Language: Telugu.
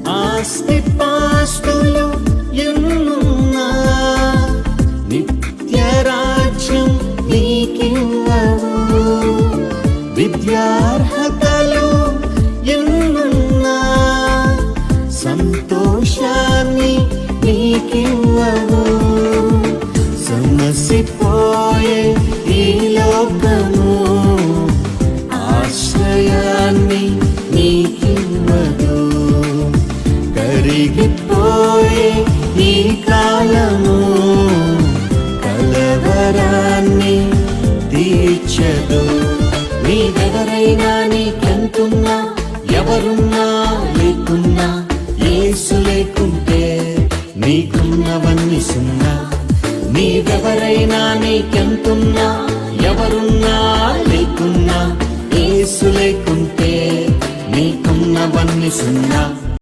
ఆస్తి పాస్తులు ఎన్నున్నా నిత్య రాజ్యం నీకివ్వవు. విద్యార్హతలు ఎన్నున్నా సంతోషాన్ని నీకివ్వవు. సమసిపోయే ఈ లోకము ఆశ్రయాన్ని నీకివ్వదు. కరిగిపోయే ఈ కాలము కలవరాన్ని తీర్చదు. నీవెవరైనా, నీకెంతున్నా, ఎవరున్నా లేకున్నా, యేసు లేకుంటే నీకున్నవన్నీ సున్నా. నీవెవరైనా, నీకెంతున్నా, ఎవరున్నా లేకున్నా, యేసు లేకుంటే నీకున్నవన్నీ సున్నా.